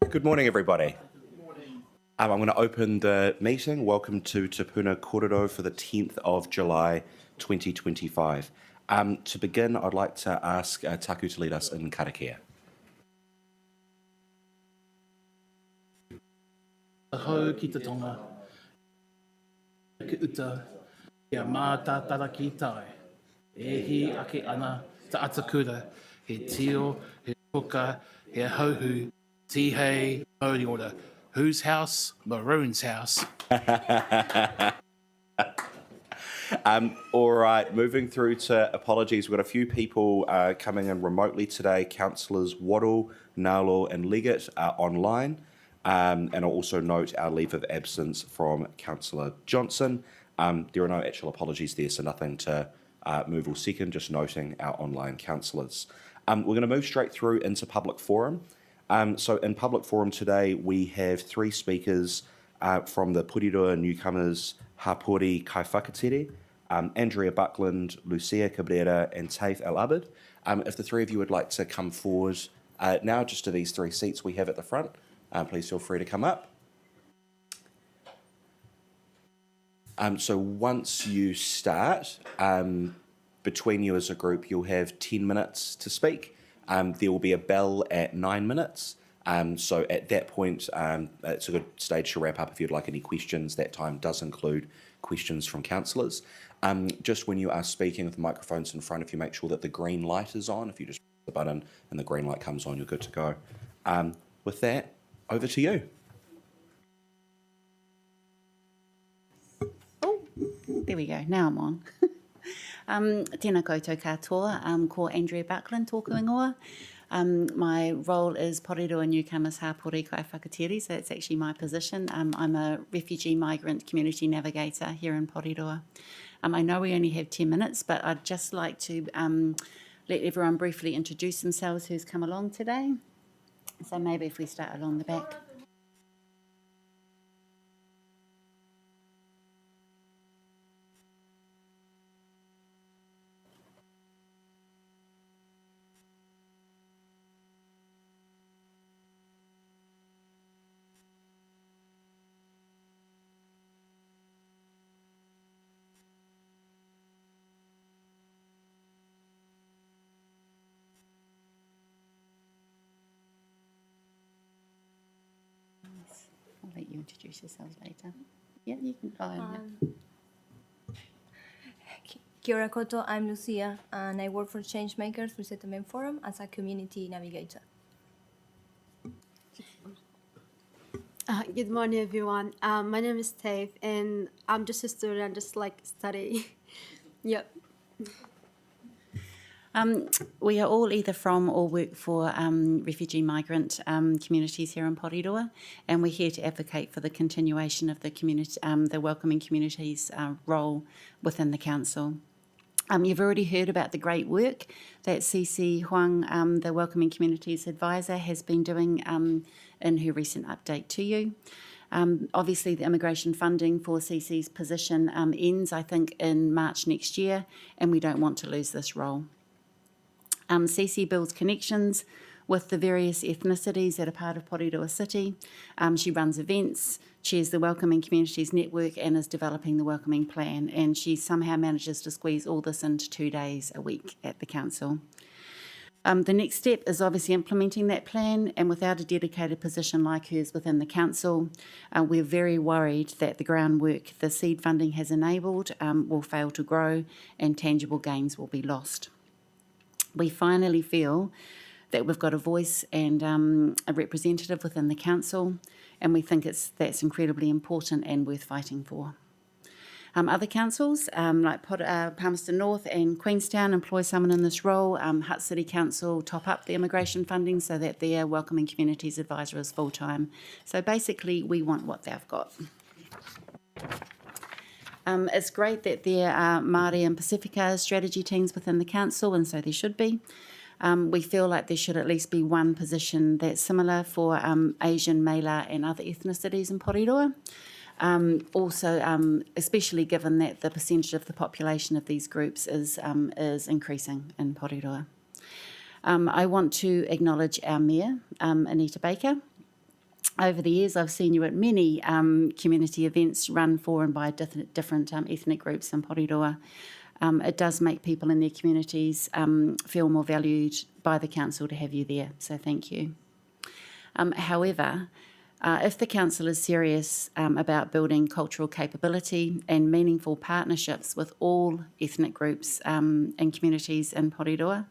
Good morning, everybody. I'm going to open the meeting. Welcome to Te Puna Kōrero for the 10th of July 2025. To begin, I'd like to ask Taku to lead us in karakia. Ahau ki te tonga, ki uta, ia mātātara ki tae, e hi ake ana ta atakura, he tio, he puka, he hauhu, tihei, holy order. Whose house? Maroon's house. All right, moving through to apologies. We've got a few people coming in remotely today. Councillors Waddle, Nalo and Leggett are online. And I'll also note our leave of absence from Councillor Johnson. There are no actual apologies there, so nothing to move or second, just noting our online councillors. We're going to move straight through into public forum. So in public forum today, we have three speakers from the Porirua newcomers Hapori Kaiwhakatere, Andrea Buckland, Lucia Cabrera and Taif Al-Abid. If the three of you would like to come forward now just to these three seats we have at the front, please feel free to come up. So once you start, between you as a group, you'll have 10 minutes to speak. There will be a bell at 9 minutes. So at that point, it's a good stage to wrap up. If you'd like any questions, that time does include questions from councillors. Just when you are speaking with the microphones in front, if you make sure that the green light is on, if you just press the button and the green light comes on, you're good to go. With that, over to you. Oh, there we go. Now I'm on. Tēnā koutou katoa, ko Andrea Buckland tōku ingoa. My role is Porirua newcomers Hapori Kaiwhakatere, so it's actually my position. I'm a refugee migrant community navigator here in Porirua. I know we only have 10 minutes, but I'd just like to let everyone briefly introduce themselves who's come along today. So maybe if we start along the back. I'll let you introduce yourselves later. Yeah, you can go on. Kia ora koutou, I'm Lucia and I work for Changemakers Resettlement Forum as a community navigator. Good morning, everyone. My name is Taif and I'm just a student, just like study. Yep. We are all either from or work for refugee migrant communities here in Porirua, and we're here to advocate for the continuation of the community, the welcoming communities role within the council. You've already heard about the great work that CC Huang, the Welcoming Communities Advisor, has been doing in her recent update to you. Obviously, the immigration funding for CC's position ends, I think, in March next year, and we don't want to lose this role. CC builds connections with the various ethnicities that are part of Porirua City. She runs events, chairs the Welcoming Communities Network and is developing the Welcoming Plan, and she somehow manages to squeeze all this into 2 days a week at the council. The next step is obviously implementing that plan, and without a dedicated position like hers within the council, we're very worried that the groundwork the seed funding has enabled will fail to grow and tangible gains will be lost. We finally feel that we've got a voice and a representative within the council, and we think that's incredibly important and worth fighting for. Other councils, like Palmerston North and Queenstown, employ someone in this role. Hutt City Council top up the immigration funding so that their Welcoming Communities Advisor is full-time. So basically, we want what they've got. It's great that there are Māori and Pacifica strategy teams within the council, and so there should be. We feel like there should at least be one position that's similar for Asian, Malay and other ethnicities in Porirua. Also, especially given that the percentage of the population of these groups is increasing in Porirua. I want to acknowledge our Mayor, Anita Baker. over the years, I've seen you at many community events run for and by different ethnic groups in Porirua. It does make people in their communities feel more valued by the council to have you there, so thank you. However, if the council is serious about building cultural capability and meaningful partnerships with all ethnic groups and communities in Porirua,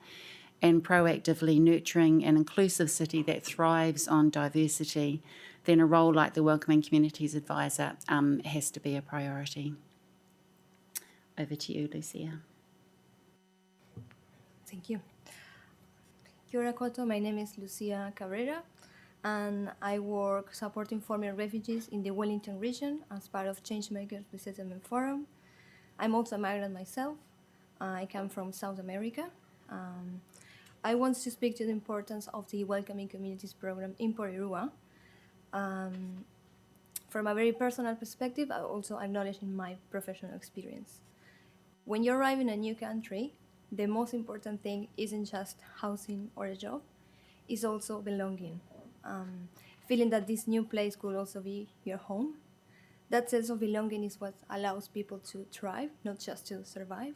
and proactively nurturing an inclusive city that thrives on diversity, then a role like the Welcoming Communities Advisor has to be a priority. Over to you, Lucia. Thank you. Kia ora koutou, my name is Lucia Kōrero, and I work supporting former refugees in the Wellington region as part of Changemakers Resettlement Forum. I'm also a migrant myself. I come from South America. I want to speak to the importance of the Welcoming Communities program in Porirua. From a very personal perspective, I also acknowledge in my professional experience. When you arrive in a new country, the most important thing isn't just housing or a job, it's also belonging. Feeling that this new place could also be your home. That sense of belonging is what allows people to thrive, not just to survive.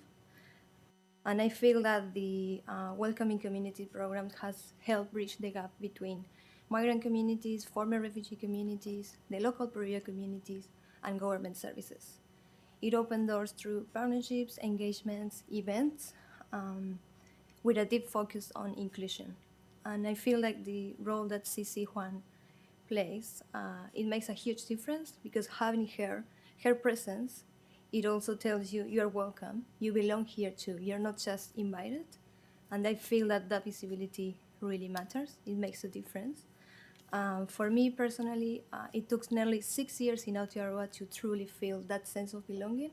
And I feel that the Welcoming Community program has helped bridge the gap between migrant communities, former refugee communities, the local Porirua communities, and government services. It opened doors through partnerships, engagements, events, with a deep focus on inclusion. And I feel like the role that CC Juan plays, it makes a huge difference because having her presence, it also tells you you're welcome, you belong here too, you're not just invited. And I feel that that visibility really matters, it makes a difference. For me personally, it took nearly 6 years in Aotearoa to truly feel that sense of belonging.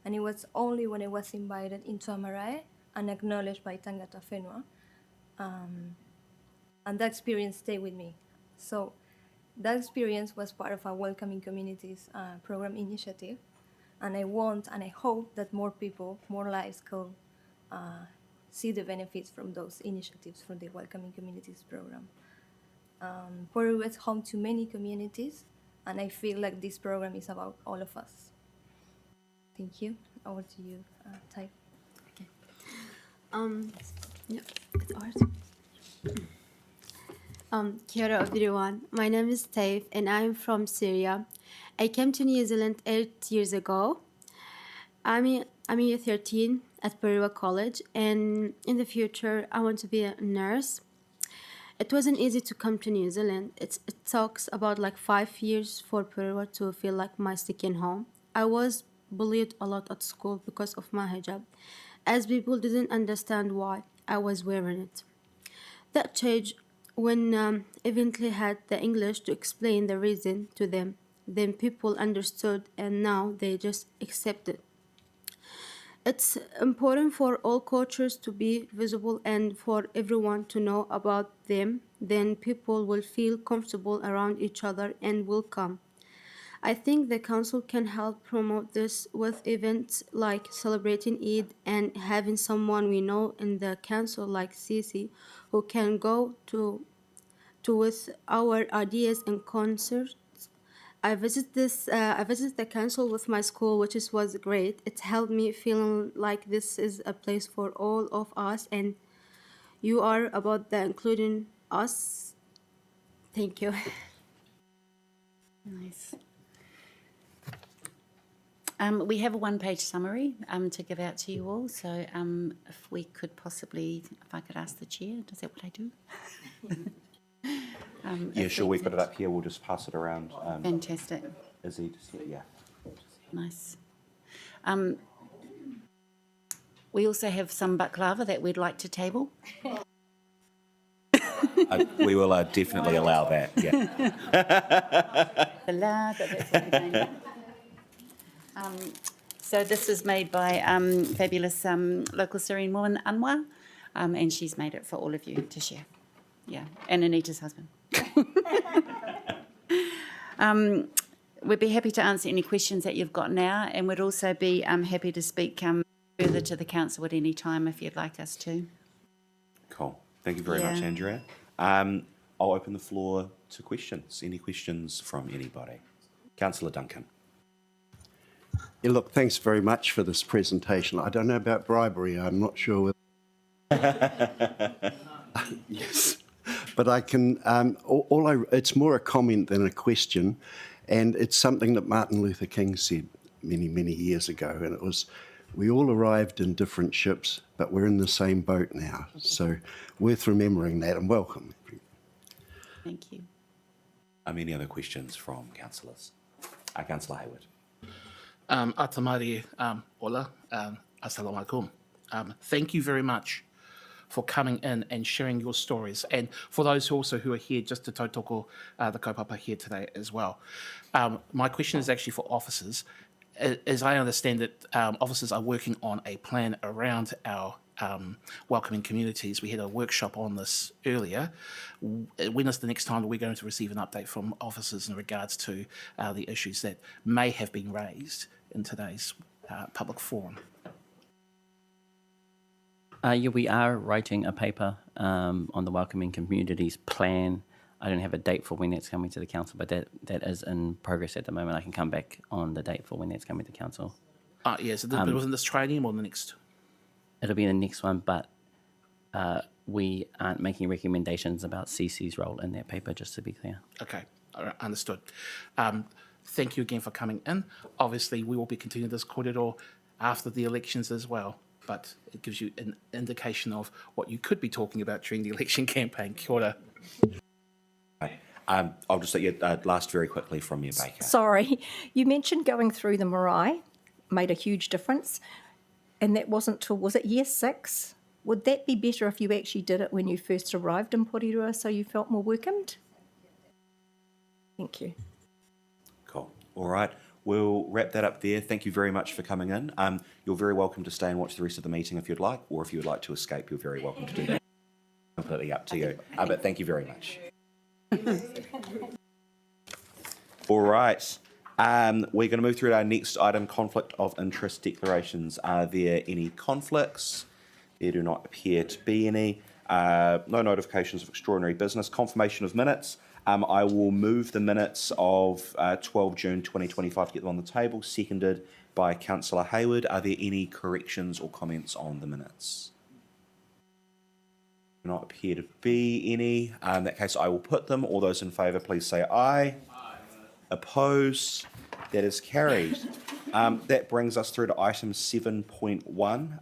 And it was only when I was invited into a marae and acknowledged by Tangata Whenua, and that experience stayed with me. So that experience was part of our Welcoming Communities program initiative. And I want and I hope that more people, more lives could see the benefits from those initiatives from the Welcoming Communities program. Porirua is home to many communities, and I feel like this program is about all of us. Thank you. Over to you, Tai. Okay. Yeah, it's ours. Kia ora everyone. My name is Taif, and I'm from Syria. I came to New Zealand 8 years ago. I'm year 13 at Porirua College, and in the future, I want to be a nurse. It wasn't easy to come to New Zealand. It talks about like 5 years for Porirua to feel like my second home. I was bullied a lot at school because of my hijab, as people didn't understand why I was wearing it. That changed when eventually had the English to explain the reason to them. Then people understood, and now they just accept it. It's important for all cultures to be visible and for everyone to know about them. Then people will feel comfortable around each other and will come. I think the council can help promote this with events like celebrating Eid and having someone we know in the council like Cici who can go to with our ideas and concerts. I visited the council with my school, which was great. It helped me feeling like this is a place for all of us, and you are about the including us. Thank you. Nice. We have a one-page summary to give out to you all. So if we could possibly, if I could ask the chair, is that what I do? Yeah, sure, we've got it up here. We'll just pass it around. Fantastic. Is he just here? Yeah. Nice. We also have some baklava that we'd like to table. We will definitely allow that. Yeah. So this is made by fabulous local Syrian woman, Anwar, and she's made it for all of you to share. Yeah, and Anita's husband. We'd be happy to answer any questions that you've got now, and we'd also be happy to speak further to the council at any time if you'd like us to. Cool. Thank you very much, Andrea. I'll open the floor to questions. Any questions from anybody? Councillor Duncan. Yeah, look, thanks very much for this presentation. I don't know about bribery. I'm not sure. Yes, but I can. It's more a comment than a question, and it's something that Martin Luther King said many, many years ago, and it was, "We all arrived in different ships, but we're in the same boat now." So, worth remembering that, and welcome. Thank you. Any other questions from councillors? Councillor Hayward. Atamari, ola, assalamu alaikum. Thank you very much for coming in and sharing your stories, and for those who are here just to tautoko the kaupapa here today as well. My question is actually for officers. As I understand it, officers are working on a plan around our welcoming communities. We had a workshop on this earlier. When is the next time that we're going to receive an update from officers in regards to the issues that may have been raised in today's public forum? Yeah, we are writing a paper on the welcoming communities plan. I don't have a date for when that's coming to the council, but that is in progress at the moment. I can come back on the date for when that's coming to council. Yes, but wasn't this training or the next? It'll be the next one, but we aren't making recommendations about CC's role in that paper, just to be clear. Okay, all right, understood. Thank you again for coming in. Obviously, we will be continuing this kōrero after the elections as well, but it gives you an indication of what you could be talking about during the election campaign. Kia ora. I'll just let you last very quickly from you, Baker. Sorry, you mentioned going through the marae made a huge difference, and that wasn't till, was it year 6? Would that be better if you actually did it when you first arrived in Porirua so you felt more welcomed? Thank you. Cool. All right. We'll wrap that up there. Thank you very much for coming in. You're very welcome to stay and watch the rest of the meeting if you'd like, or if you would like to escape, you're very welcome to do that. Completely up to you. But thank you very much. All right. We're going to move through our next item, conflict of interest declarations. Are there any conflicts? There do not appear to be any. No notifications of extraordinary business. Confirmation of minutes. I will move the minutes of 12 June 2025 to get them on the table, seconded by Councillor Hayward. Are there any corrections or comments on the minutes? Do not appear to be any. In that case, I will put them. All those in favour, please say aye. Aye. Oppose? That is carried. That brings us through to item 7.1,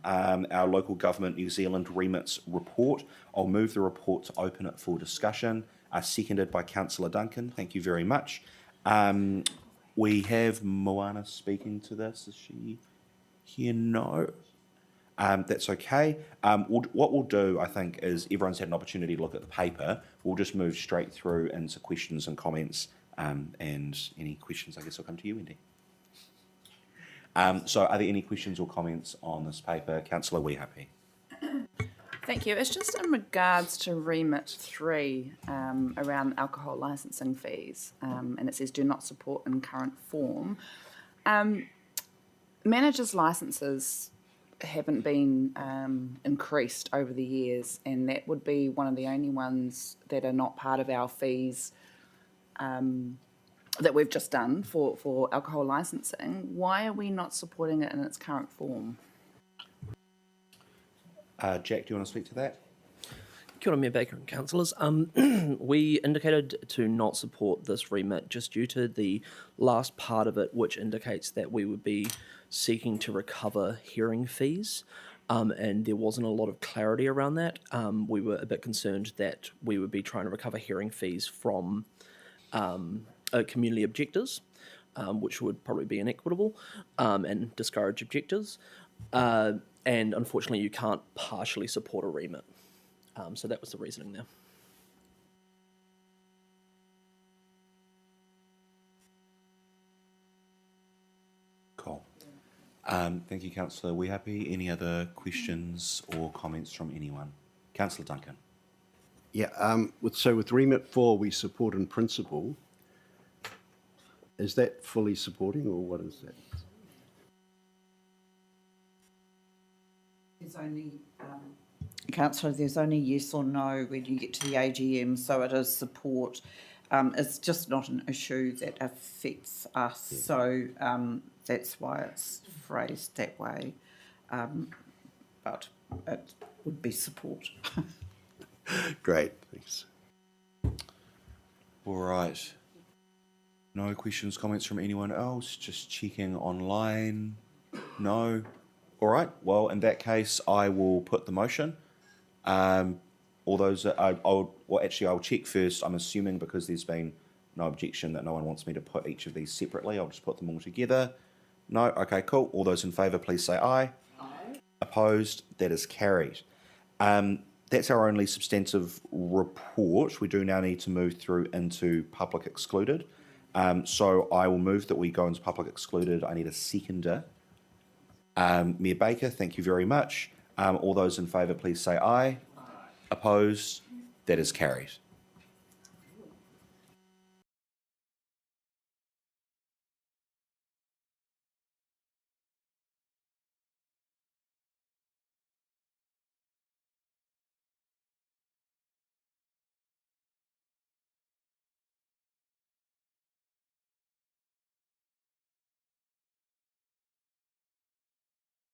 our Local Government New Zealand Remits report. I'll move the report to open it for discussion. Seconded by Councillor Duncan. Thank you very much. We have Moana speaking to this. Is she here? No. That's okay. What we'll do, I think, is everyone's had an opportunity to look at the paper. We'll just move straight through into questions and comments. And any questions, I guess, will come to you, Wendy. So are there any questions or comments on this paper? Councillor, we happy? Thank you. It's just in regards to Remit 3 around alcohol licensing fees, and it says do not support in current form. Managers' licences haven't been increased over the years, and that would be one of the only ones that are not part of our fees that we've just done for alcohol licensing. Why are we not supporting it in its current form? Jack, do you want to speak to that? Kia ora, Mayor Baker and councillors. We indicated to not support this remit just due to the last part of it, which indicates that we would be seeking to recover hearing fees, and there wasn't a lot of clarity around that. We were a bit concerned that we would be trying to recover hearing fees from community objectors, which would probably be inequitable and discourage objectors. And unfortunately, you can't partially support a remit. So that was the reasoning there. Cool. Thank you, Councillor. Are we happy? Any other questions or comments from anyone? Councillor Duncan. Yeah, with Remit 4, we support in principle. Is that fully supporting, or what is that? There's only, Councillor, there's only yes or no when you get to the AGM, so it is support It's just not an issue that affects us, so that's why it's phrased that way. But it would be support. Great, thanks. All right. No questions, comments from anyone else? Just checking online. No. All right. Well, in that case, I will put the motion. All those, I'll check first. I'm assuming because there's been no objection that no one wants me to put each of these separately. I'll just put them all together. No. Okay. Cool. All those in favour, please say aye. Aye. Opposed? That is carried. That's our only substantive report. We do now need to move through into public excluded. So I will move that we go into public excluded. I need a seconder. Mayor Baker, thank you very much. All those in favour, please say aye. Aye. Opposed? That is carried.